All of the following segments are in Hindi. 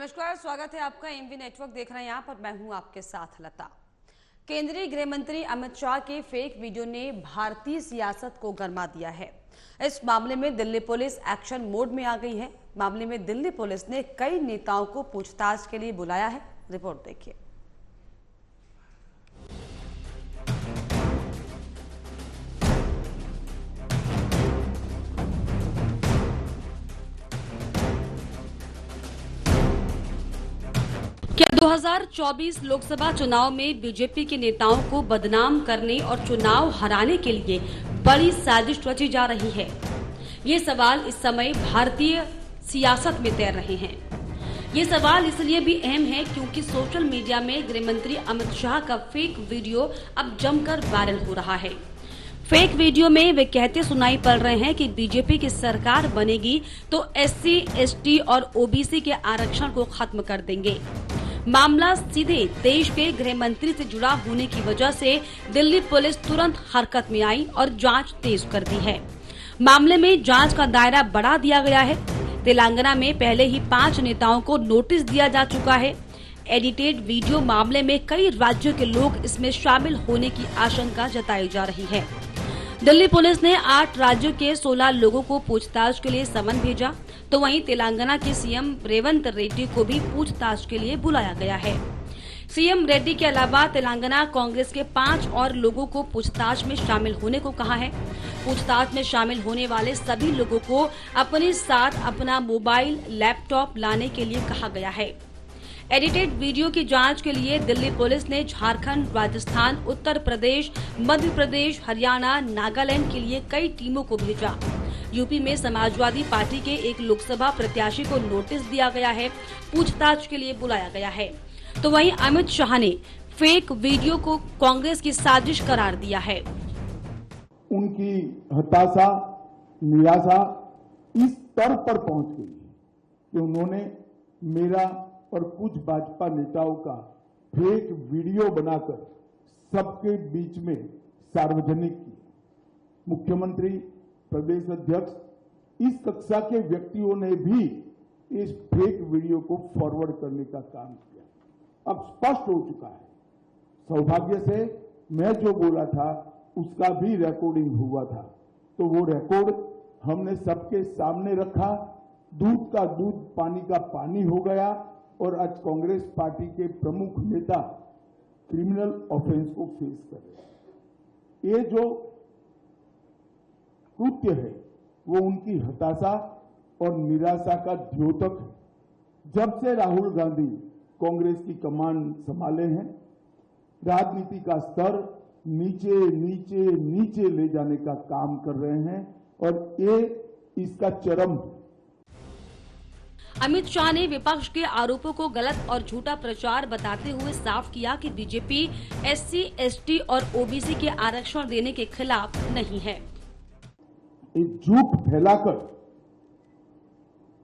नमस्कार, स्वागत है आपका। एमवी नेटवर्क देख रहे हैं यहाँ पर, मैं हूँ आपके साथ लता। केंद्रीय गृह मंत्री अमित शाह के फेक वीडियो ने भारतीय सियासत को गरमा दिया है। इस मामले में दिल्ली पुलिस एक्शन मोड में आ गई है। मामले में दिल्ली पुलिस ने कई नेताओं को पूछताछ के लिए बुलाया है। रिपोर्ट देखिए। क्या 2024 लोकसभा चुनाव में बीजेपी के नेताओं को बदनाम करने और चुनाव हराने के लिए बड़ी साजिश रची जा रही है? ये सवाल इस समय भारतीय सियासत में तैर रहे हैं। ये सवाल इसलिए भी अहम है क्योंकि सोशल मीडिया में गृह मंत्री अमित शाह का फेक वीडियो अब जमकर वायरल हो रहा है। फेक वीडियो में वे कहते सुनाई पड़ रहे हैं कि बीजेपी की सरकार बनेगी तो SC, ST और OBC के आरक्षण को खत्म कर देंगे। मामला सीधे देश के गृह मंत्री से जुड़ा होने की वजह से दिल्ली पुलिस तुरंत हरकत में आई और जांच तेज कर दी है। मामले में जांच का दायरा बढ़ा दिया गया है। तेलंगाना में पहले ही 5 नेताओं को नोटिस दिया जा चुका है। एडिटेड वीडियो मामले में कई राज्यों के लोग इसमें शामिल होने की आशंका जताई जा रही है। दिल्ली पुलिस ने 8 राज्यों के 16 लोगों को पूछताछ के लिए समन भेजा, तो वहीं तेलंगाना के सीएम रेवंत रेड्डी को भी पूछताछ के लिए बुलाया गया है। सीएम रेड्डी के अलावा तेलंगाना कांग्रेस के 5 और लोगों को पूछताछ में शामिल होने को कहा है। पूछताछ में शामिल होने वाले सभी लोगों को अपने साथ अपना मोबाइल, लैपटॉप लाने के लिए कहा गया है। एडिटेड वीडियो की जांच के लिए दिल्ली पुलिस ने झारखंड, राजस्थान, उत्तर प्रदेश, मध्य प्रदेश, हरियाणा, नागालैंड के लिए कई टीमों को भेजा। यूपी में समाजवादी पार्टी के एक लोकसभा प्रत्याशी को नोटिस दिया गया है, पूछताछ के लिए बुलाया गया है। तो वहीं अमित शाह ने फेक वीडियो को कांग्रेस की साजिश करार दिया है। उनकी हताशा, निराशा इस स्तर पर पहुंच गई कि उन्होंने मेरा और कुछ भाजपा नेताओं का फेक वीडियो बनाकर सबके बीच में सार्वजनिक किया। मुख्यमंत्री, प्रदेश अध्यक्ष, इस कक्षा के व्यक्तियों ने भी इस फेक वीडियो को फॉरवर्ड करने का काम किया। अब स्पष्ट हो चुका है। सौभाग्य से मैं जो बोला था उसका भी रिकॉर्डिंग हुआ था, तो वो रिकॉर्ड हमने सबके सामने रखा। दूध का दूध, पानी का पानी हो गया और आज कांग्रेस पार्टी के प्रमुख नेता क्रिमिनल ऑफेंस को फेस कर रहे हैं। ये जो कृत्य है वो उनकी हताशा और निराशा का द्योतक है। जब से राहुल गांधी कांग्रेस की कमान संभाले हैं, राजनीति का स्तर नीचे नीचे नीचे ले जाने का काम कर रहे हैं और ये इसका चरम। अमित शाह ने विपक्ष के आरोपों को गलत और झूठा प्रचार बताते हुए साफ किया कि बीजेपी SC, ST और OBC के आरक्षण देने के खिलाफ नहीं है। एक झूठ फैलाकर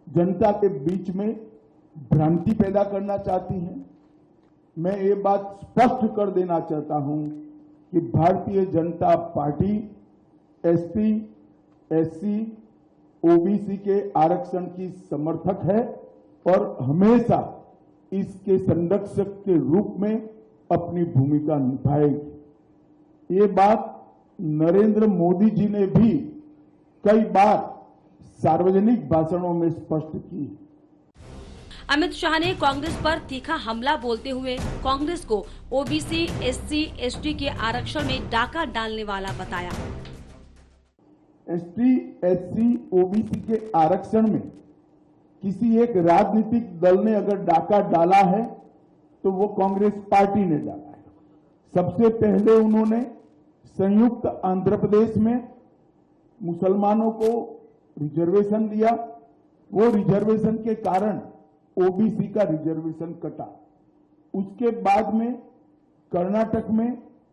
जनता के बीच में भ्रांति पैदा करना चाहती हैं। मैं ये बात स्पष्ट कर देना चाहता हूं कि Bharatiya Janata party ST, SC, OBC के आरक्षण की समर्थक है और हमेशा इसके संरक्षक के रूप में अपनी भूमिका निभाएगी। ये बात नरेंद्र मोदी जी ने भी कई बार सार्वजनिक भाषणों में स्पष्ट की। अमित शाह ने कांग्रेस पर तीखा हमला बोलते हुए कांग्रेस को OBC, SC, ST के आरक्षण में डाका डालने वाला बताया। ST, SC, OBC के आरक्षण में किसी एक राजनीतिक दल ने अगर डाका डाला है तो वो कांग्रेस पार्टी ने डाला है। सबसे पहले उन्होंने संयुक्त आंध्र प्रदेश में मुसलमानों को रिजर्वेशन दिया। वो रिजर्वेशन के कारण OBC का रिजर्वेशन कटा। उसके बाद में कर्नाटक में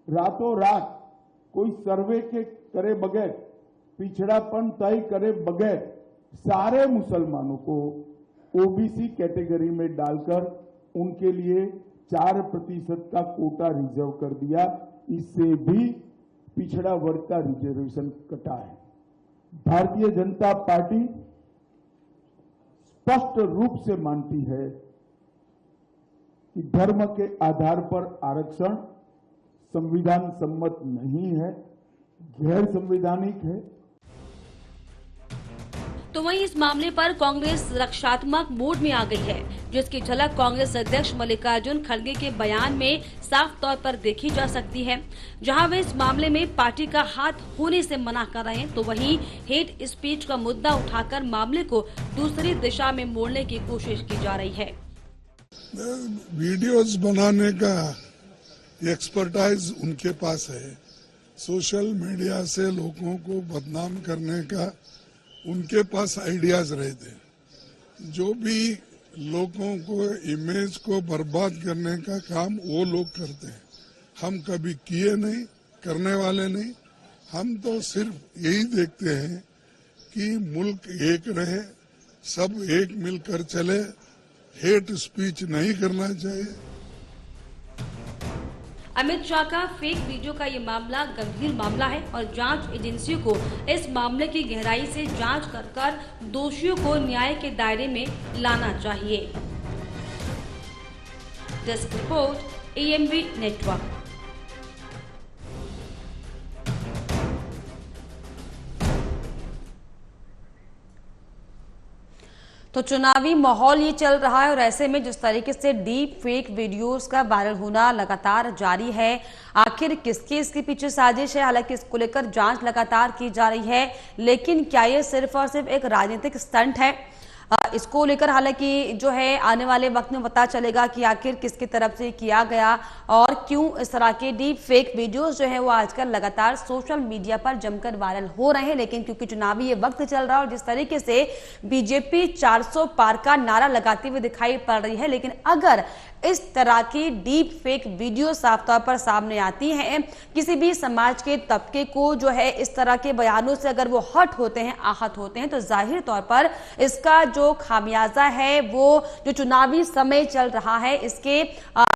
रातों रात कोई सर्वे के करे बगैर, पिछड़ापन तय करे बगैर सारे मुसलमानों को OBC कैटेगरी में डालकर उनके लिए 4% का कोटा रिजर्व कर दिया। इससे भी पिछड़ा वर्ग का रिजर्वेशन कटा है। भारतीय जनता पार्टी स्पष्ट रूप से मानती है कि धर्म के आधार पर आरक्षण संविधान सम्मत नहीं है, गैर संवैधानिक है। तो वहीं इस मामले पर कांग्रेस रक्षात्मक मोड में आ गई है, जिसकी झलक कांग्रेस अध्यक्ष मल्लिकार्जुन खड़गे के बयान में साफ तौर पर देखी जा सकती है। जहां वे इस मामले में पार्टी का हाथ होने से मना कर रहे हैं, तो वहीं हेट स्पीच का मुद्दा उठाकर मामले को दूसरी दिशा में मोड़ने की कोशिश की जा रही है। वीडियोस बनाने का एक्सपर्टाइज उनके पास है, सोशल मीडिया से लोगों को बदनाम करने का उनके पास आइडियाज रहते हैं। जो भी लोगों को इमेज को बर्बाद करने का काम वो लोग करते हैं। हम कभी किए नहीं, करने वाले नहीं। हम तो सिर्फ यही देखते हैं कि मुल्क एक रहे, सब एक मिलकर चले, हेट स्पीच नहीं करना चाहिए। अमित शाह का फेक वीडियो का ये मामला गंभीर मामला है और जांच एजेंसियों को इस मामले की गहराई से जांच कर दोषियों को न्याय के दायरे में लाना चाहिए। Desk report, AMV network. तो चुनावी माहौल ये चल रहा है और ऐसे में जिस तरीके से डीप फेक वीडियोस का वायरल होना लगातार जारी है, आखिर किसके इसके पीछे साजिश है? हालांकि इसको लेकर जांच लगातार की जा रही है, लेकिन क्या ये सिर्फ और सिर्फ एक राजनीतिक स्टंट है? इसको लेकर हालांकि जो है आने वाले वक्त में पता चलेगा कि आखिर किसकी तरफ से किया गया और क्यों इस तरह के डीप फेक वीडियोस जो है वो आजकल लगातार सोशल मीडिया पर जमकर वायरल हो रहे हैं। लेकिन क्योंकि चुनावी ये वक्त चल रहा है और जिस तरीके से बीजेपी 400 पार का नारा लगाती हुई दिखाई पड़ रही है, लेकिन अगर इस तरह की डीप फेक वीडियो साफ तौर पर सामने आती हैं, किसी भी समाज के तबके को जो है इस तरह के बयानों से अगर वो हट होते हैं, आहत होते हैं, तो जाहिर तौर पर इसका जो खामियाजा है वो जो चुनावी समय चल रहा है इसके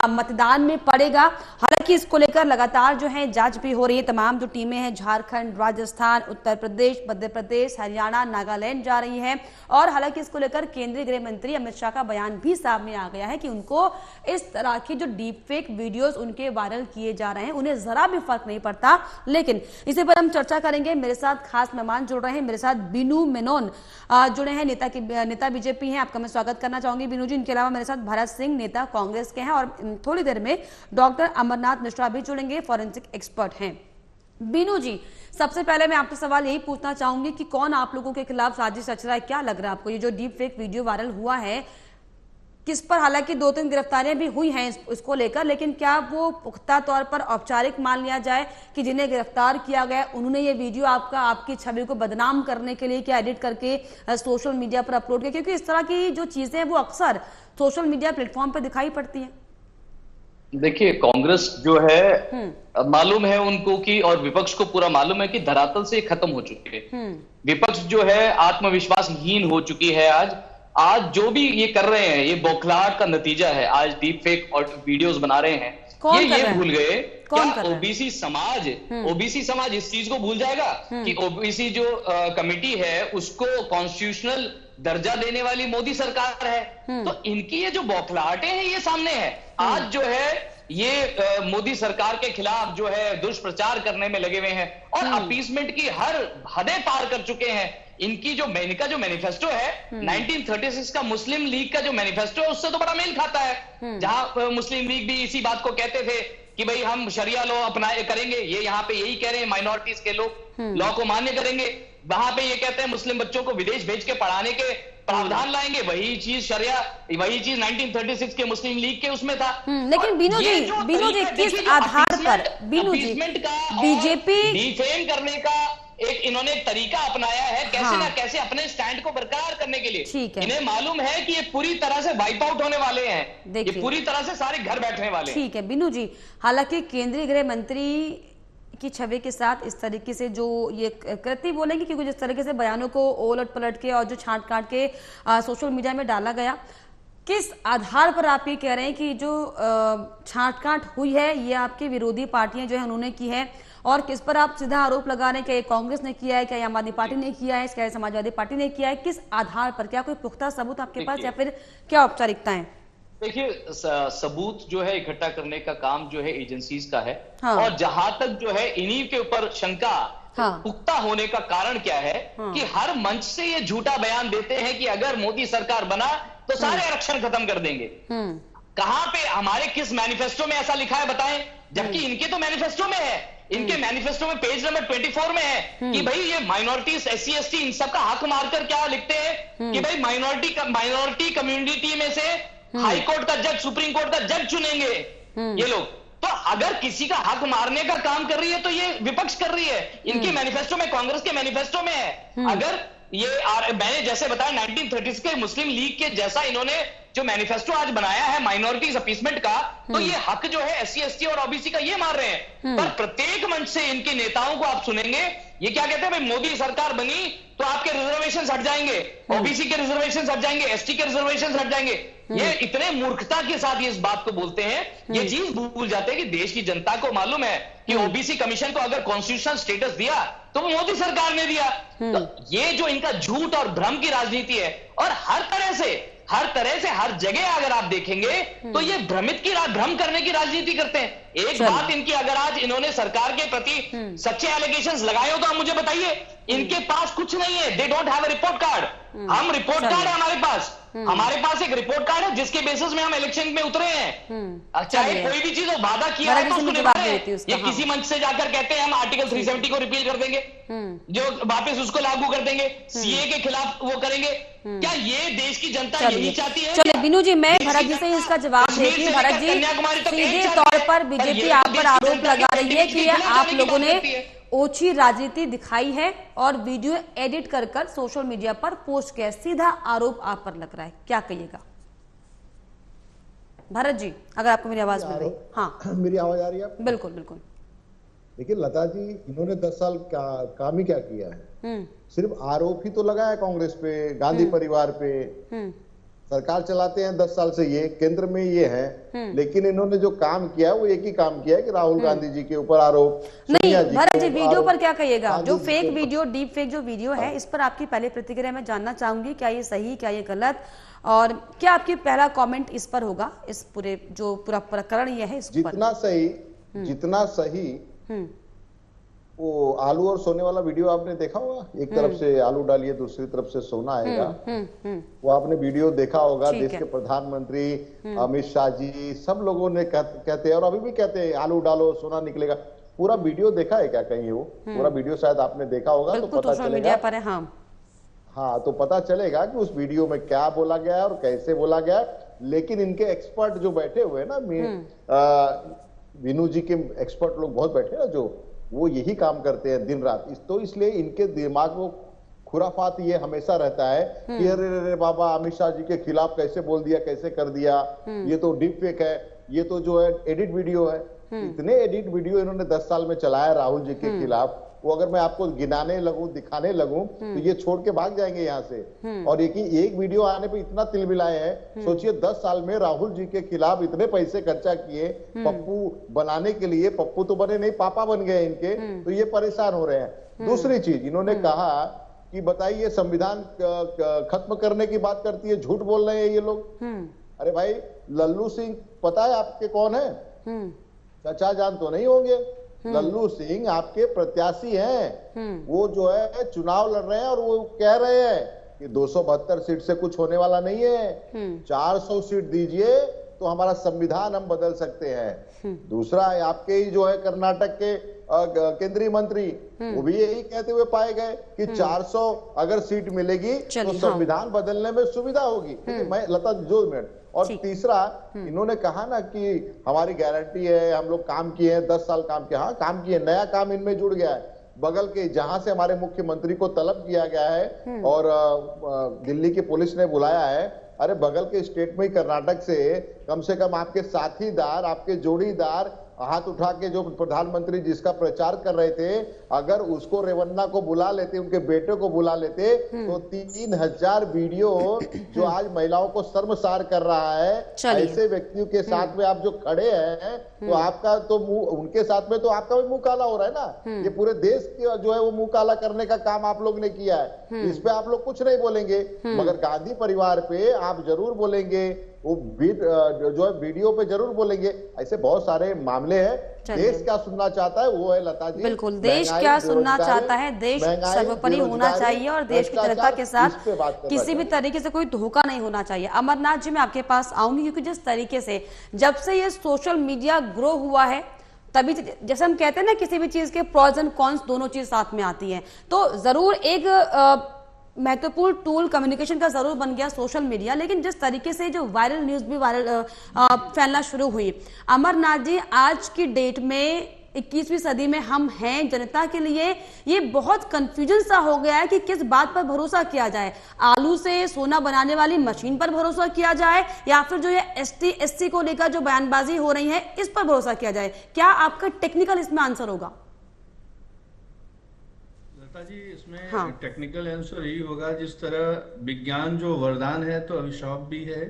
मतदान में पड़ेगा। हालांकि इसको लेकर लगातार जो है जांच भी हो रही है। तमाम जो टीमें हैं झारखंड, राजस्थान, उत्तर प्रदेश, मध्य प्रदेश, हरियाणा, नागालैंड जा रही हैं और हालांकि इसको लेकर केंद्रीय गृह मंत्री अमित शाह का बयान भी सामने आ गया है कि उनको इस तरह की जो डीप फेक वीडियोस उनके वायरल किए जा रहे हैं उन्हें जरा भी फर्क नहीं पड़ता। लेकिन इसी पर हम चर्चा करेंगे। मेरे साथ खास मेहमान जुड़ रहे हैं, मेरे साथ बीनू मेनन जुड़े हैं, नेता बीजेपी हैं, आपका मैं स्वागत करना चाहूंगी बीनू जी। इनके अलावा मेरे साथ भरत सिंह नेता कांग्रेस के हैं और थोड़ी देर में डॉक्टर अमरनाथ मिश्रा भी जुड़ेंगे, फॉरेंसिक एक्सपर्ट हैं। बीनू जी, सबसे पहले मैं आपसे सवाल यही पूछना चाहूंगी कि कौन आप लोगों के खिलाफ साजिश रच रहा है? क्या लग रहा है आपको ये जो डीप फेक वीडियो वायरल हुआ है, किस पर हालांकि 2-3 गिरफ्तारियां भी हुई हैं इसको लेकर, लेकिन क्या वो पुख्ता तौर पर औपचारिक मान लिया जाए कि जिन्हें गिरफ्तार किया गया उन्होंने ये वीडियो आपकी छवि को बदनाम करने के लिए क्या एडिट करके सोशल मीडिया पर अपलोड किया? क्योंकि इस तरह की जो चीजें हैं वो अक्सर सोशल मीडिया प्लेटफॉर्म पर दिखाई पड़ती हैं। देखिए, कांग्रेस जो है मालूम है उनको कि और विपक्ष को पूरा मालूम है कि धरातल से खत्म हो चुके हैं। विपक्ष जो है आत्मविश्वासहीन हो चुकी है। आज जो भी ये कर रहे हैं ये बौखलाहट का नतीजा है। आज डीप फेक और वीडियोस बना रहे हैं, ये भूल गए क्या ओबीसी समाज इस चीज को भूल जाएगा कि ओबीसी जो कमेटी है उसको कॉन्स्टिट्यूशनल दर्जा देने वाली मोदी सरकार है। तो इनकी ये जो बौखलाहटें हैं ये सामने है। आज जो है ये मोदी सरकार के खिलाफ जो है दुष्प्रचार करने में लगे हुए हैं और अपीसमेंट की हर हदें पार कर चुके हैं। इनकी जो मैनिफेस्टो है 1936 का मुस्लिम लीग का जो मैनिफेस्टो है उससे तो बड़ा मेल खाता है। जहां मुस्लिम लीग भी इसी बात को कहते थे कि भाई हम शरिया लॉ अपनाए करेंगे, ये यहाँ पे यही कह रहे हैं माइनॉरिटीज के लोग लॉ को मान्य करेंगे। वहां पे ये कहते हैं मुस्लिम बच्चों को विदेश भेज के पढ़ाने के प्रावधान लाएंगे। वही चीज 1936 के मुस्लिम लीग के उसमें था। लेकिन बीनू जी किस आधार पर बीजेपी डिफेम करने का इन्होंने एक तरीका अपनाया है, कैसे ना कैसे अपने स्टैंड को बरकरार करने के लिए। इन्हें मालूम है कि ये पूरी तरह से वाइप आउट होने वाले हैं, ये पूरी तरह से सारे घर बैठने वाले हैं। ठीक है बीनू जी, हालांकि केंद्रीय गृह मंत्री की छवि के साथ इस तरीके से जो ये कृति बोलेंगे, क्योंकि जिस तरीके से बयानों को उलट पलट के और जो छांट काट के सोशल मीडिया में डाला गया, किस आधार पर आप ये कह रहे हैं कि जो छांट काट हुई है ये आपकी विरोधी पार्टियां जो है उन्होंने की है, और किस पर आप सीधा आरोप लगा रहे हैं? क्या कांग्रेस ने किया है, क्या आम आदमी पार्टी ने किया है, क्या समाजवादी पार्टी ने किया है? किस आधार पर? क्या कोई पुख्ता सबूत आपके पास या फिर क्या औपचारिकताएं? देखिए सबूत जो है इकट्ठा करने का काम जो है एजेंसीज का है। हाँ। और जहां तक जो है इन्हीं के ऊपर शंका पुख्ता होने का कारण क्या है कि हर मंच से ये झूठा बयान देते हैं कि अगर मोदी सरकार बना तो सारे आरक्षण खत्म कर देंगे। कहां पे, हमारे किस मैनिफेस्टो में ऐसा लिखा है बताएं? जबकि इनके तो मैनिफेस्टो में है, इनके मैनिफेस्टो में पेज नंबर 24 में है कि भाई ये माइनॉरिटीज, SC ST इन सबका हक मारकर क्या लिखते हैं कि भाई माइनॉरिटी कम्युनिटी में से हाई कोर्ट का जज, सुप्रीम कोर्ट का जज चुनेंगे ये लोग। तो अगर किसी का हक मारने का काम कर रही है तो ये विपक्ष कर रही है। इनके मैनिफेस्टो में, कांग्रेस के मैनिफेस्टो में है। अगर ये मैंने जैसे बताया 1930 के मुस्लिम लीग के जैसा इन्होंने जो मैनिफेस्टो आज बनाया है माइनॉरिटीज अपीसमेंट का, तो ये हक जो है SC ST और OBC का ये मार रहे हैं। पर प्रत्येक मंच से इनके नेताओं को आप सुनेंगे ये क्या कहते हैं, भाई मोदी सरकार बनी तो आपके रिजर्वेशन हट जाएंगे, OBC के रिजर्वेशन हट जाएंगे, ST के रिजर्वेशन हट जाएंगे। ये इतने मूर्खता के साथ ये इस बात को बोलते हैं, ये चीज भूल जाते हैं कि देश की जनता को मालूम है कि OBC कमीशन को अगर कॉन्स्टिट्यूशनल स्टेटस दिया तो वो मोदी सरकार ने दिया। तो ये जो इनका झूठ और भ्रम की राजनीति है, और हर तरह से हर जगह अगर आप देखेंगे तो ये भ्रम करने की राजनीति करते हैं। एक बात इनकी, अगर आज इन्होंने सरकार के प्रति सच्चे एलिगेशंस लगाए हो तो आप मुझे बताइए, इनके पास कुछ नहीं है, they don't have a report card. हम रिपोर्ट कार्ड है हमारे पास एक रिपोर्ट कार्ड है जिसके बेसिस में हम इलेक्शन में उतरे हैं। चाहे कोई भी चीज हो, वादा किया है तो उसको निभाए। ये किसी मंच से जाकर कहते हैं हम आर्टिकल 370 को रिपील कर देंगे, जो वापस उसको लागू कर देंगे, CA के खिलाफ वो करेंगे। क्या ये देश की जनता यही चाहती है? चलिए बिनू जी, मैं भरत जी से इसका जवाब देती हूँ। भरत जी, सीधे तौर पर बीजेपी आप पर आरोप लगा रही है कि आप लोगों ने ओछी राजनीति दिखाई है और वीडियो एडिट कर सोशल मीडिया पर पोस्ट किया। सीधा आरोप आप पर लग रहा है, क्या कहिएगा भरत जी, अगर आपको मेरी आवाज मिल रही? हाँ, मेरी आवाज आ रही है? बिल्कुल बिल्कुल। देखिए लता जी, इन्होंने 10 साल काम ही क्या किया है? सिर्फ आरोप ही तो लगाया कांग्रेस पे, गांधी परिवार पे। सरकार चलाते हैं 10 साल से, ये केंद्र में ये है, लेकिन इन्होंने जो काम किया वो एक ही काम किया है कि राहुल गांधी जी के ऊपर आरोप। नहीं भरत जी, वीडियो पर क्या कहिएगा? जो फेक वीडियो, डीप फेक जो वीडियो है, इस पर आपकी पहले प्रतिक्रिया मैं जानना चाहूंगी। क्या ये सही, क्या ये गलत, और क्या आपकी पहला कमेंट इस पर होगा, इस पूरे जो पूरा प्रकरण ये है इस पर? जितना सही वो आलू और सोने वाला वीडियो आपने देखा होगा, एक तरफ से आलू डालिए दूसरी तरफ से सोना आएगा। वो आपने वीडियो देखा होगा। देश के प्रधानमंत्री अमित शाह जी सब लोगों ने कहते हैं और अभी भी कहते हैं आलू डालो सोना निकलेगा। पूरा वीडियो देखा है क्या कहीं? वो पूरा वीडियो शायद आपने देखा होगा तो पता चलेगा। हाँ, तो पता चलेगा कि उस वीडियो में क्या बोला गया और कैसे बोला गया। लेकिन इनके एक्सपर्ट जो बैठे हुए ना, मीनू जी के एक्सपर्ट लोग बहुत बैठे ना, जो वो यही काम करते हैं दिन रात। तो इसलिए इनके दिमाग में खुराफात ये हमेशा रहता है कि अरे अरे बाबा अमित शाह जी के खिलाफ कैसे बोल दिया, कैसे कर दिया, ये तो डीप फेक है, ये तो जो है एडिट वीडियो है। इतने एडिट वीडियो इन्होंने 10 साल में चलाया राहुल जी के खिलाफ, वो अगर मैं आपको गिनाने लगूं, दिखाने लगूं तो ये छोड़ के भाग जाएंगे यहाँ से। और एक वीडियो आने पे इतना तिलमिलाए हैं। सोचिए 10 साल में राहुल जी के खिलाफ इतने पैसे खर्चा किए पप्पू बनाने के लिए। पप्पू तो बने नहीं, पापा बन गए इनके, तो ये परेशान हो रहे हैं। दूसरी चीज इन्होंने कहा कि बताइए संविधान खत्म करने की बात करती है, झूठ बोल रहे हैं ये लोग। अरे भाई, लल्लू सिंह पता है आपके कौन है? चचा जान तो नहीं होंगे। लल्लू सिंह आपके प्रत्याशी हैं। वो जो है चुनाव लड़ रहे हैं और वो कह रहे हैं कि 272 सीट से कुछ होने वाला नहीं है, 400 सीट दीजिए तो हमारा संविधान हम बदल सकते हैं। दूसरा आपके ही जो है कर्नाटक के केंद्रीय मंत्री, वो भी यही कहते हुए पाए गए कि 400 अगर सीट मिलेगी तो संविधान बदलने में सुविधा होगी। मैं लता 2 मिनट। और तीसरा इन्होंने कहा ना कि हमारी गारंटी है, हम लोग काम किए हैं, 10 साल काम किया। हाँ, काम किए, नया काम इनमें जुड़ गया है। बगल के जहां से हमारे मुख्यमंत्री को तलब किया गया है और दिल्ली की पुलिस ने बुलाया है, अरे बगल के स्टेट में ही कर्नाटक से कम आपके साथीदार, आपके जोड़ीदार हाथ उठा के जो प्रधानमंत्री जिसका प्रचार कर रहे थे, अगर उसको रेवन्ना को बुला लेते, उनके बेटे को बुला लेते, तो 3000 वीडियो जो आज महिलाओं को शर्मसार कर रहा है, ऐसे व्यक्तियों के साथ में आप जो खड़े हैं तो आपका तो मुंह, उनके साथ में तो आपका भी मुंह काला हो रहा है ना। ये पूरे देश के जो है वो मुंह काला करने का काम आप लोग ने किया है। इस पे आप लोग कुछ नहीं बोलेंगे, मगर गांधी परिवार पे आप जरूर बोलेंगे, वो जो है वीडियो पे जरूर बोलेंगे। ऐसे बहुत सारे मामले हैं। देश क्या सुनना चाहता है वो है लता जी, बिल्कुल देश क्या सुनना चाहता है, देश सर्वोपरि होना चाहिए और देश की जनता के साथ किसी भी तरीके से कोई धोखा नहीं होना चाहिए। अमरनाथ जी मैं आपके पास आऊंगी, क्योंकि जिस तरीके से जब से ये सोशल मीडिया ग्रो हुआ है, तभी जैसे हम कहते हैं ना किसी भी चीज के प्रोज एंड कॉन्स दोनों चीज साथ में आती है, तो जरूर एक महत्वपूर्ण टूल कम्युनिकेशन का जरूर बन गया सोशल मीडिया। लेकिन जिस तरीके से जो वायरल न्यूज भी फैलना शुरू हुई, अमरनाथ जी आज की डेट में 21वीं सदी में हम हैं, जनता के लिए ये बहुत कंफ्यूजन सा हो गया है कि किस बात पर भरोसा किया जाए। आलू से सोना बनाने वाली मशीन पर भरोसा किया जाए या फिर जो ये एसटी एससी को लेकर जो बयानबाजी हो रही है इस पर भरोसा किया जाए। क्या आपका टेक्निकल इसमें आंसर होगा? लता जी इसमें टेक्निकल आंसर यही होगा, जिस तरह विज्ञान जो वरदान है तो अभिशाप भी है,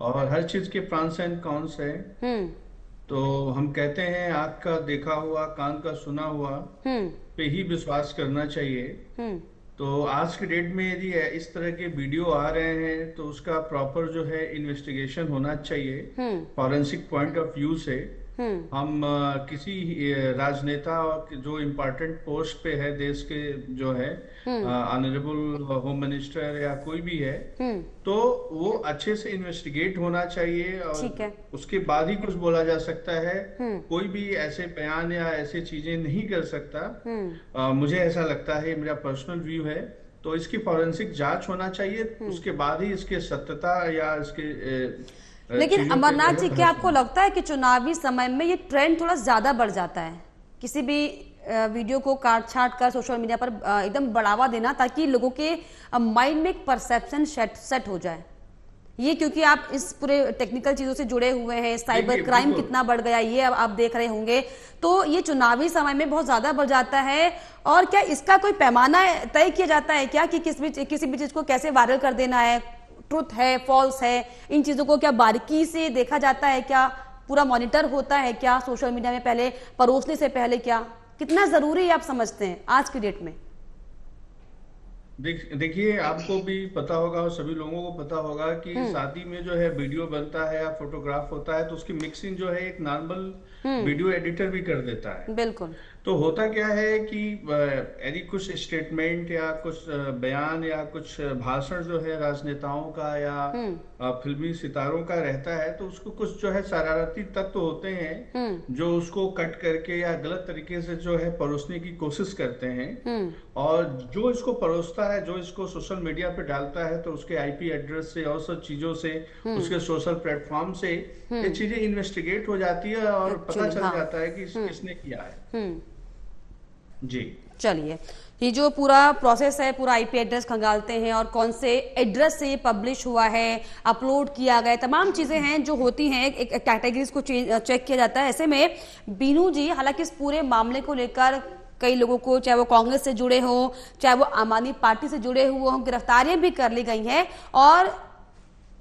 और हर चीज के प्रॉन्स एंड कॉन्स है। तो हम कहते हैं आंख का देखा हुआ, कान का सुना हुआ पे ही विश्वास करना चाहिए। तो आज के डेट में यदि इस तरह के वीडियो आ रहे हैं तो उसका प्रॉपर जो है इन्वेस्टिगेशन होना चाहिए फॉरेंसिक पॉइंट ऑफ व्यू से। हम किसी राजनेता जो इम्पोर्टेंट पोस्ट पे है देश के, जो है ऑनरेबल होम मिनिस्टर या कोई भी है, तो वो अच्छे से इन्वेस्टिगेट होना चाहिए और उसके बाद ही कुछ बोला जा सकता है। कोई भी ऐसे बयान या ऐसे चीजें नहीं कर सकता, मुझे ऐसा लगता है, मेरा पर्सनल व्यू है। तो इसकी फॉरेंसिक जांच होना चाहिए, उसके बाद ही इसके सत्यता या इसके लेकिन अमरनाथ जी क्या आपको लगता है कि चुनावी समय में ये ट्रेंड थोड़ा ज्यादा बढ़ जाता है, किसी भी वीडियो को काट छाट कर सोशल मीडिया पर एकदम बढ़ावा देना ताकि लोगों के माइंड में एक परसेप्शन सेट हो जाए? ये क्योंकि आप इस पूरे टेक्निकल चीजों से जुड़े हुए हैं, साइबर क्राइम कितना बढ़ गया ये आप देख रहे होंगे, तो ये चुनावी समय में बहुत ज्यादा बढ़ जाता है। और क्या इसका कोई पैमाना तय किया जाता है क्या कि किसी भी चीज को कैसे वायरल कर देना है, ट्रुथ है फॉल्स है, इन चीजों को क्या बारीकी से देखा जाता है, क्या पूरा मॉनिटर होता है क्या सोशल मीडिया में पहले परोसने से पहले? क्या कितना जरूरी है आप समझते हैं आज की डेट में? देखिए आपको भी पता होगा और सभी लोगों को पता होगा कि शादी में जो है वीडियो बनता है या फोटोग्राफ होता है तो उसकी मिक्सिंग जो है एक नॉर्मल वीडियो एडिटर भी कर देता है। बिल्कुल। तो होता क्या है कि यदि कुछ स्टेटमेंट या कुछ बयान या कुछ भाषण जो है राजनेताओं का या फिल्मी सितारों का रहता है तो उसको कुछ जो है शरारती तत्व होते हैं जो उसको कट करके या गलत तरीके से जो है परोसने की कोशिश करते हैं। और जो इसको परोसता है, जो इसको सोशल मीडिया पे डालता है, तो उसके आईपी एड्रेस से और सब चीजों से, उसके सोशल प्लेटफॉर्म से ये चीजें इन्वेस्टिगेट हो जाती है और पता चल जाता है कि किसने किया है। जी चलिए, ये जो पूरा प्रोसेस है, पूरा आईपी एड्रेस खंगालते हैं और कौन से एड्रेस से पब्लिश हुआ है, अपलोड किया गया, तमाम चीजें हैं जो होती हैं, एक कैटेगरीज को चेक किया जाता है। ऐसे में बीनू जी, हालांकि इस पूरे मामले को लेकर कई लोगों को, चाहे वो कांग्रेस से जुड़े हों, चाहे वो आम आदमी पार्टी से जुड़े हुए हों, गिरफ्तारियां भी कर ली गई हैं। और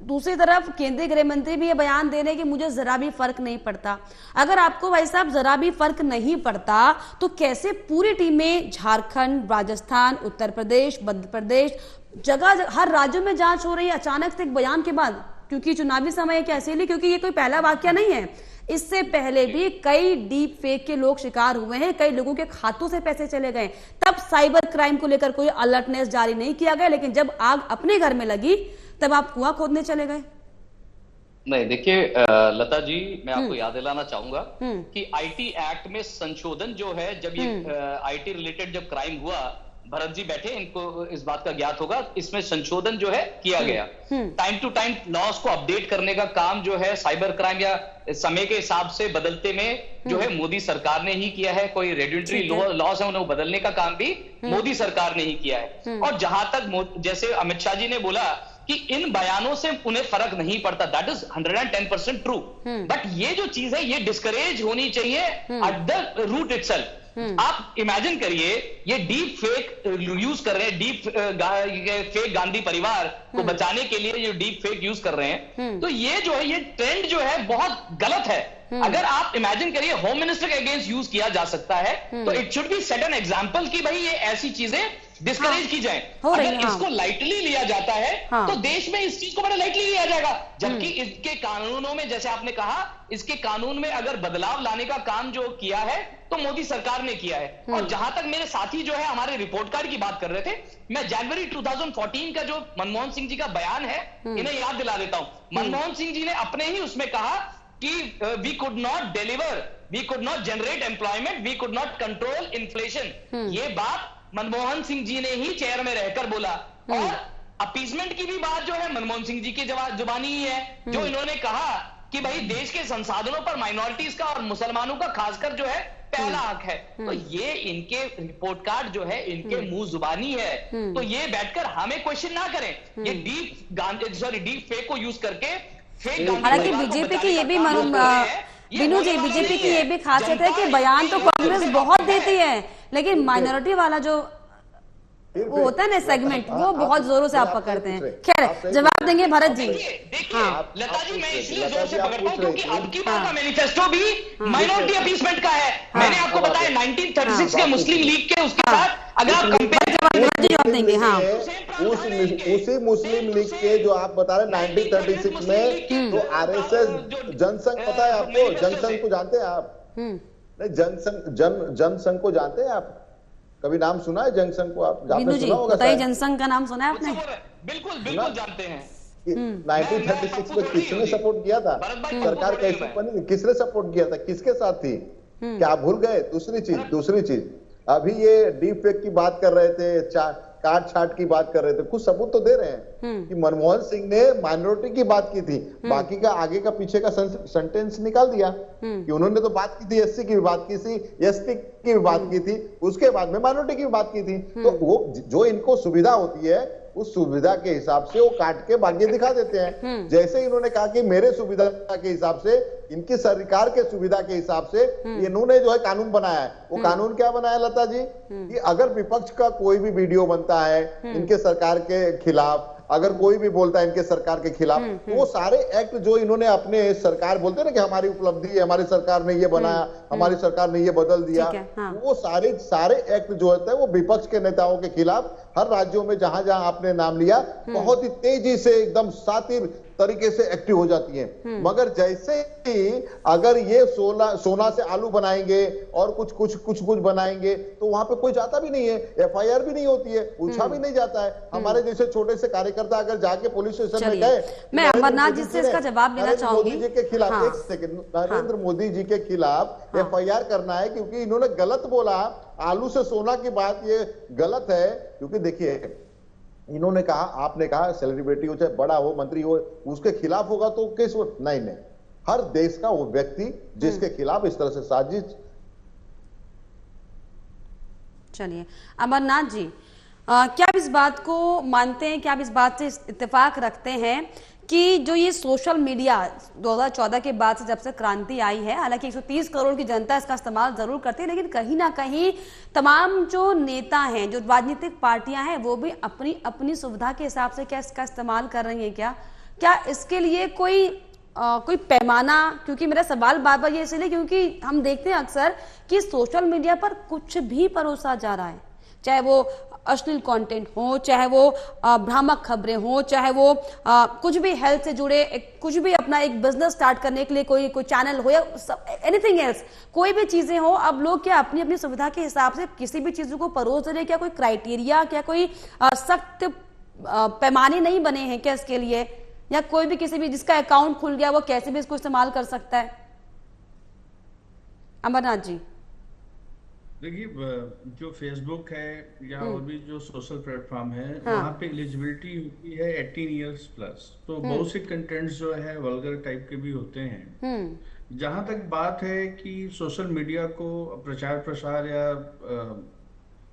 दूसरी तरफ केंद्रीय गृह मंत्री भी ये बयान दे रहे हैं कि मुझे जरा भी फर्क नहीं पड़ता। अगर आपको भाई साहब जरा भी फर्क नहीं पड़ता तो कैसे पूरी टीमें झारखंड, राजस्थान, उत्तर प्रदेश, मध्य प्रदेश, जगह हर राज्यों में जांच हो रही है अचानक से एक बयान के बाद? क्योंकि चुनावी समय कैसे लिए, क्योंकि ये कोई पहला वाकया नहीं है, इससे पहले भी कई डीप फेक के लोग शिकार हुए हैं, कई लोगों के खातों से पैसे चले गए। तब साइबर क्राइम को लेकर कोई अलर्टनेस जारी नहीं किया गया, लेकिन जब आग अपने घर में लगी तब आप कुआं खोदने चले गए। नहीं, देखिए लता जी, मैं आपको याद दिलाना चाहूंगा कि आईटी एक्ट में संशोधन जो है, जब ये आईटी रिलेटेड जब क्राइम हुआ, भरत जी बैठे, इनको इस बात का ज्ञात होगा, इसमें संशोधन जो है किया गया। टाइम टू टाइम लॉस को अपडेट करने का काम जो है साइबर क्राइम या समय के हिसाब से बदलते में जो है मोदी सरकार ने ही किया है। कोई रेगुलेटरी लॉस है उन्हें बदलने का काम भी मोदी सरकार ने ही किया है। और जहां तक जैसे अमित शाह जी ने बोला कि इन बयानों से उन्हें फर्क नहीं पड़ता, दैट इज 110% ट्रू। बट ये जो चीज है ये डिस्करेज होनी चाहिए एट द रूट इटसेल्फ। आप इमेजिन करिए, ये डीप फेक यूज कर रहे हैं, डीप फेक गांधी परिवार को बचाने के लिए जो डीप फेक यूज कर रहे हैं, तो ये जो है ये ट्रेंड जो है बहुत गलत है। अगर आप इमेजिन करिए होम मिनिस्टर के अगेंस्ट यूज किया जा सकता है तो it should be set an example कि भाई ये ऐसी चीजें डिस्करेज की जाए। अगर इसको लाइटली लिया जाता है तो देश में इस चीज को बड़ा लाइटली लिया जाएगा, जबकि इसके कानूनों में, जैसे आपने कहा, इसके कानून में अगर बदलाव लाने का काम जो किया है तो मोदी सरकार ने किया है। और जहां तक मेरे साथी जो है हमारे रिपोर्ट कार्ड की बात कर रहे थे, मैं जनवरी 2014 का जो मनमोहन सिंह जी का बयान है इन्हें याद दिला देता हूं। मनमोहन सिंह जी ने अपने ही उसमें कहा कि we could not deliver, we could not generate employment, we could not control inflation. ये बात मनमोहन सिंह जी ने ही चेयर में रहकर बोला। और अपीजमेंट की भी बात जो है मनमोहन सिंह जी की जुबानी ही है, जो इन्होंने कहा कि भाई देश के संसाधनों पर माइनॉरिटीज का और मुसलमानों का खासकर जो है पहला हक है। तो ये इनके रिपोर्ट कार्ड जो है इनके मुंह जुबानी है। तो ये बैठकर हमें क्वेश्चन ना करें, ये डीप फेक को यूज करके फेक। हालांकि बीजेपी की ये भी बिनू जी, बीजेपी की ये भी खासियत है कि बयान तो कांग्रेस बहुत देती है, लेकिन माइनॉरिटी वाला जो वो होता है ना सेगमेंट, वो बहुत जोरों से आप पकड़ते हैं। खैर, जवाब देंगे भरत जी। देखिए लता जी, मैं इसलिए जोर से पकड़ता हूं क्योंकि अब की बार का मैनिफेस्टो भी माइनॉरिटी अपीसमेंट का है। मैंने आपको बताया 1936 के मुस्लिम लीग के उसके साथ अगर आप जवाब देंगे। उसी मुस्लिम लीग के जो आप बता रहे 1936 में तो आरएसएस जनसंघ, पता है आपको जनसंघ को जानते हैं आप? नहीं, जनसंघ को जानते हैं आप? कभी नाम सुना है जनसंघ को? आप सुना होगा, जनसंघ का नाम सुना है आपने? बिल्कुल बिल्कुल जानते हैं। 1936 में किसने सपोर्ट किया था? सरकार कैसे बनी? किसने सपोर्ट किया था? किसके साथ थी? क्या भूल गए? दूसरी चीज अभी ये डीप फेक की बात कर रहे थे, काट छाट की बात कर रहे थे, कुछ सबूत तो दे रहे हैं कि मनमोहन सिंह ने माइनॉरिटी की बात की थी, बाकी का आगे का पीछे का सेंटेंस निकाल दिया कि उन्होंने तो बात की थी, एससी की भी बात की थी, एसटी की भी बात की थी, उसके बाद में माइनॉरिटी की भी बात की थी। तो वो जो इनको सुविधा होती है उस सुविधा के हिसाब से वो काट के बाकी दिखा देते हैं। जैसे इन्होंने कहा कि मेरे सुविधा के हिसाब से, इनकी सरकार के सुविधा के हिसाब से इन्होंने जो है कानून बनाया है। वो कानून क्या बनाया लता जी? कि अगर विपक्ष का कोई भी वीडियो बनता है इनके सरकार के खिलाफ, अगर कोई भी बोलता है इनके सरकार के खिलाफ, तो वो सारे एक्ट जो इन्होंने अपने सरकार बोलते हैं ना कि हमारी उपलब्धि है, हमारी सरकार ने ये बनाया, हमारी सरकार ने ये बदल दिया, वो सारे एक्ट जो होता है वो विपक्ष के नेताओं के खिलाफ हर राज्यों में जहां जहां आपने नाम लिया बहुत ही तेजी से एकदम सातिर तरीके से एक्टिव हो जाती है। मगर जैसे ही अगर ये सोना से आलू बनाएंगे और कुछ बनाएंगे तो वहां पे कोई जाता भी नहीं है, एफआईआर भी नहीं होती है, पूछा भी नहीं जाता है। हमारे जैसे छोटे से कार्यकर्ता अगर जाके पुलिस स्टेशन में गए, मैं अमरनाथ जी से इसका जवाब देना चाहूंगी। मोदी जी के खिलाफ एक सेकंड, नरेंद्र मोदी जी के खिलाफ एफआईआर करना है क्योंकि इन्होंने गलत बोला, आलू से सोना की बात ये गलत है। क्योंकि देखिए इन्होंने कहा, आपने कहा सेलिब्रिटी हो चाहे बड़ा हो, मंत्री हो, उसके खिलाफ होगा तो केस नहीं, हर देश का वो व्यक्ति जिसके खिलाफ इस तरह से साजिश। चलिए अमरनाथ जी, क्या आप इस बात को मानते हैं, क्या आप इस बात से इत्तेफाक रखते हैं कि जो ये सोशल मीडिया 2014 के बाद से जब से क्रांति आई है, हालांकि 130 करोड़ की जनता इसका इस्तेमाल जरूर करती है, लेकिन कहीं ना कहीं तमाम जो नेता हैं, जो राजनीतिक पार्टियां हैं, वो भी अपनी अपनी सुविधा के हिसाब से क्या इसका इस्तेमाल कर रही हैं? क्या इसके लिए कोई पैमाना? क्योंकि मेरा सवाल बार बार ये इसलिए क्योंकि हम देखते हैं अक्सर कि सोशल मीडिया पर कुछ भी परोसा जा रहा है, चाहे वो अश्लील कंटेंट हो, चाहे वो भ्रामक खबरें हो, चाहे वो कुछ भी हेल्थ से जुड़े कुछ भी अपना एक बिजनेस स्टार्ट करने के लिए कोई चैनल हो या एनीथिंग एल्स, कोई भी चीजें हो। अब लोग क्या अपनी अपनी सुविधा के हिसाब से किसी भी चीज को परोस रहे? क्या कोई क्राइटेरिया, क्या कोई सख्त पैमाने नहीं बने हैं क्या इसके लिए? या कोई भी किसी भी जिसका अकाउंट खुल गया वो कैसे भी इसको इस्तेमाल कर सकता है? अमरनाथ जी, देखिए जो फेसबुक है या और भी जो सोशल प्लेटफॉर्म है, वहाँ पे एलिजिबिलिटी होती है 18 इयर्स प्लस। तो बहुत से कंटेंट्स जो है वल्गर टाइप के भी होते हैं। जहाँ तक बात है कि सोशल मीडिया को प्रचार प्रसार या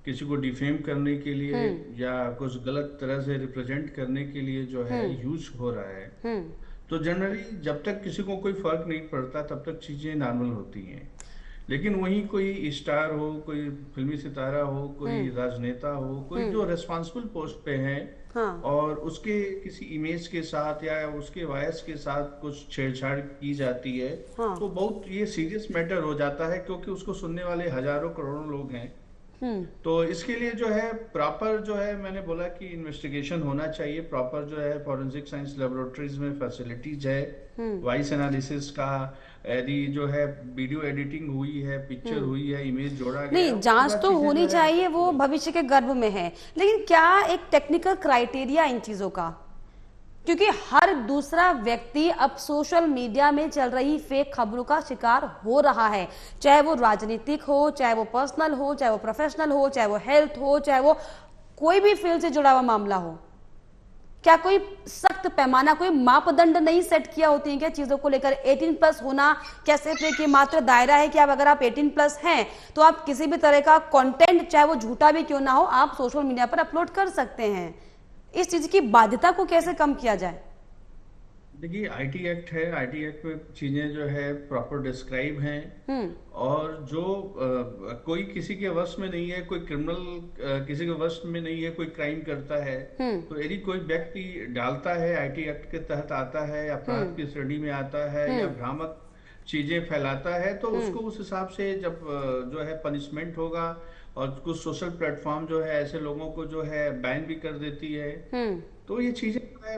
किसी को डिफेम करने के लिए या कुछ गलत तरह से रिप्रेजेंट करने के लिए जो है यूज हो रहा है, तो जनरली जब तक किसी को कोई फर्क नहीं पड़ता तब तक चीजें नॉर्मल होती हैं। लेकिन वहीं कोई स्टार हो, कोई फिल्मी सितारा हो, कोई राजनेता हो, कोई जो रेस्पॉन्सिबल पोस्ट पे है, और उसके किसी इमेज के साथ या उसके वॉयस के साथ कुछ छेड़छाड़ की जाती है, तो बहुत ये सीरियस मैटर हो जाता है, क्योंकि उसको सुनने वाले हजारों करोड़ों लोग हैं। तो इसके लिए जो है प्रॉपर जो है मैंने बोला कि इन्वेस्टिगेशन होना चाहिए, प्रॉपर जो है फॉरेंसिक साइंस लेबोरेटरीज में फैसिलिटीज है, वॉइस एनालिसिस का, यदि जो है वीडियो एडिटिंग हुई है, पिक्चर हुई है, इमेज जोड़ा गया, नहीं, जांच तो होनी चाहिए, वो भविष्य के गर्भ में है, लेकिन क्या एक टेक्निकल क्राइटेरिया इन चीजों का? क्योंकि हर दूसरा व्यक्ति अब सोशल मीडिया में चल रही फेक खबरों का शिकार हो रहा है, चाहे वो राजनीतिक हो, चाहे वो पर्सनल हो, चाहे वो प्रोफेशनल हो, चाहे वो हेल्थ हो, चाहे वो कोई भी फील्ड से जुड़ा हुआ मामला हो। क्या कोई सख्त पैमाना, कोई मापदंड नहीं सेट किया होती है क्या चीजों को लेकर? 18+ होना क्या सिर्फ एक मात्र दायरा है कि आप अगर आप 18+ हैं तो आप किसी भी तरह का कंटेंट, चाहे वो झूठा भी क्यों ना हो, आप सोशल मीडिया पर अपलोड कर सकते हैं? इस चीज की बाध्यता को कैसे कम किया जाए? देखिए, आईटी एक्ट है, आईटी एक्ट में चीजें जो है प्रॉपर डिस्क्राइब हैं, और जो कोई किसी के वश में नहीं है, कोई क्रिमिनल किसी के वश में नहीं है, कोई क्राइम करता है, तो यदि कोई व्यक्ति डालता है, आईटी एक्ट के तहत आता है, अपराध की श्रेणी में आता है, या भ्रामक चीजें फैलाता है, तो उसको उस हिसाब से जब जो है पनिशमेंट होगा, और कुछ सोशल प्लेटफॉर्म जो है ऐसे लोगों को जो है बैन भी कर देती है, तो ये चीजें जो है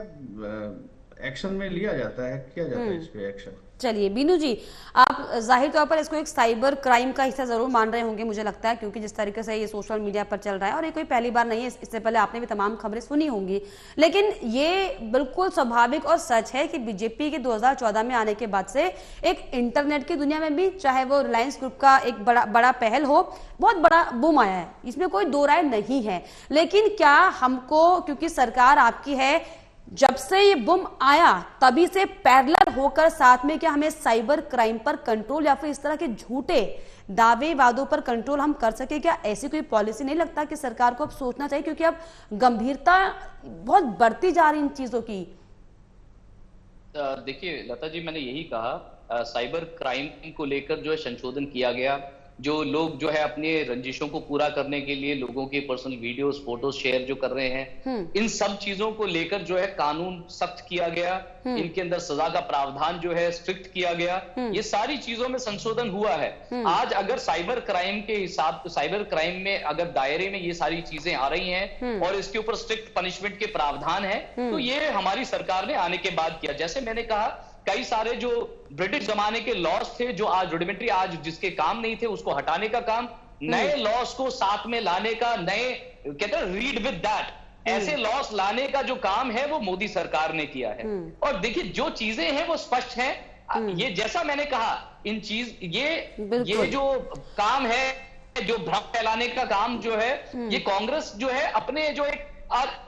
एक्शन में लिया जाता है, किया जाता है इस पे एक्शन। चलिए बीनू जी, आप जाहिर तौर पर इसको एक साइबर क्राइम का हिस्सा जरूर मान रहे होंगे, मुझे लगता है, क्योंकि जिस तरीके से ये सोशल मीडिया पर चल रहा है, और ये कोई पहली बार नहीं है, इससे पहले आपने भी तमाम खबरें सुनी होंगी। लेकिन ये बिल्कुल स्वाभाविक और सच है कि बीजेपी के 2014 में आने के बाद से एक इंटरनेट की दुनिया में भी, चाहे वो रिलायंस ग्रुप का एक बड़ा पहल हो, बहुत बड़ा बूम आया है, इसमें कोई दो राय नहीं है। लेकिन क्या हमको, क्योंकि सरकार आपकी है, जब से ये बूम आया तभी से पैरेलल होकर साथ में क्या हमें साइबर क्राइम पर कंट्रोल, या फिर इस तरह के झूठे दावे वादों पर कंट्रोल हम कर सके? क्या ऐसी कोई पॉलिसी नहीं लगता कि सरकार को अब सोचना चाहिए, क्योंकि अब गंभीरता बहुत बढ़ती जा रही इन चीजों की? देखिए लता जी, मैंने यही कहा, साइबर क्राइम को लेकर जो है संशोधन किया गया। जो लोग जो है अपने रंजिशों को पूरा करने के लिए लोगों के पर्सनल वीडियोस, फोटोज शेयर जो कर रहे हैं, इन सब चीजों को लेकर जो है कानून सख्त किया गया, इनके अंदर सजा का प्रावधान जो है स्ट्रिक्ट किया गया। ये सारी चीजों में संशोधन हुआ है। आज अगर साइबर क्राइम के हिसाब, साइबर क्राइम में अगर दायरे में ये सारी चीजें आ रही हैं और इसके ऊपर स्ट्रिक्ट पनिशमेंट के प्रावधान है, तो ये हमारी सरकार ने आने के बाद किया। जैसे मैंने कहा, कई सारे जो ब्रिटिश जमाने के लॉस थे, जो आज रुडिमेंट्री, आज जिसके काम नहीं थे, उसको हटाने का काम, नए लॉस को साथ में लाने का, नए कहते हैं रीड विद दैट, ऐसे लॉस लाने का जो काम है वो मोदी सरकार ने किया है। और देखिए, जो चीजें हैं वो स्पष्ट हैं। ये जैसा मैंने कहा, इन चीज ये जो काम है, जो भ्रम फैलाने का काम जो है, ये कांग्रेस जो है अपने जो एक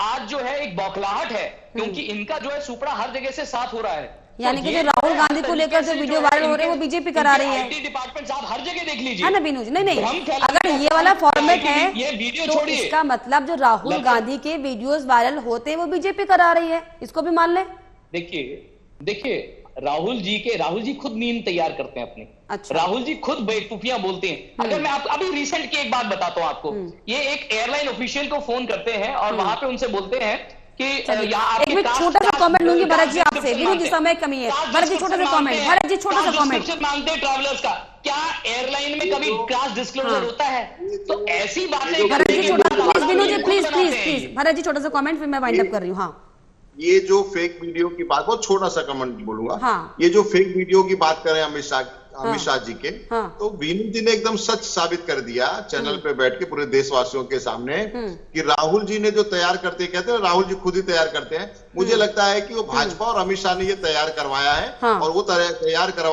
आज जो है एक बौखलाहट है, क्योंकि इनका जो है सुपड़ा हर जगह से साफ हो रहा है। यानी कि जो राहुल गांधी को लेकर जो वीडियो वायरल हो रहे हैं वो बीजेपी करा रही है। डिपार्टमेंट आप हर जगह देख लीजिए, है ना बीनू जी? नहीं, अगर ये वाला फॉर्मेट है ये वीडियो तो इसका मतलब जो राहुल गांधी के वीडियोस वायरल होते हैं वो बीजेपी करा रही है, इसको भी मान ले। देखिए राहुल जी खुद मीम तैयार करते हैं अपने। अच्छा। राहुल जी खुद बेवकूफियां बोलते हैं। अगर मैं अभी रिसेंट की एक बात बताता हूं आपको, ये एक एयरलाइन ऑफिशियल को फोन करते हैं और वहां पे उनसे बोलते हैं कि एक छोटा सा कमेंट लूंगी भरत जी आपसे, विनोद जी समय कमी है, भरत जी छोटा सा कमेंट, भरत जी छोटा सा कमेंट मांगते हैं ट्रैवलर्स का। क्या एयरलाइन में कभी क्लास डिस्क्लोजर होता है? तो ऐसी बातें भरत जी छोटा, प्लीज विनोद जी, प्लीज भरत जी छोटा सा कमेंट, फिर मैं वाइंड अप कर रही हूँ। हाँ, ये जो फेक वीडियो की बात, बहुत छोटा सा कमेंट बोलूंगा। हाँ। ये जो फेक वीडियो की बात करें अमित शाह जी के, तो विनू जी ने एकदम सच साबित कर दिया चैनल पे बैठ के पूरे देशवासियों के सामने कि राहुल जी ने जो तैयार करते हैं, कहते हैं राहुल जी खुद ही तैयार करते हैं। मुझे लगता है कि वो भाजपा और अमित शाह ने ये तैयार करवाया है, और वो तैयार करवा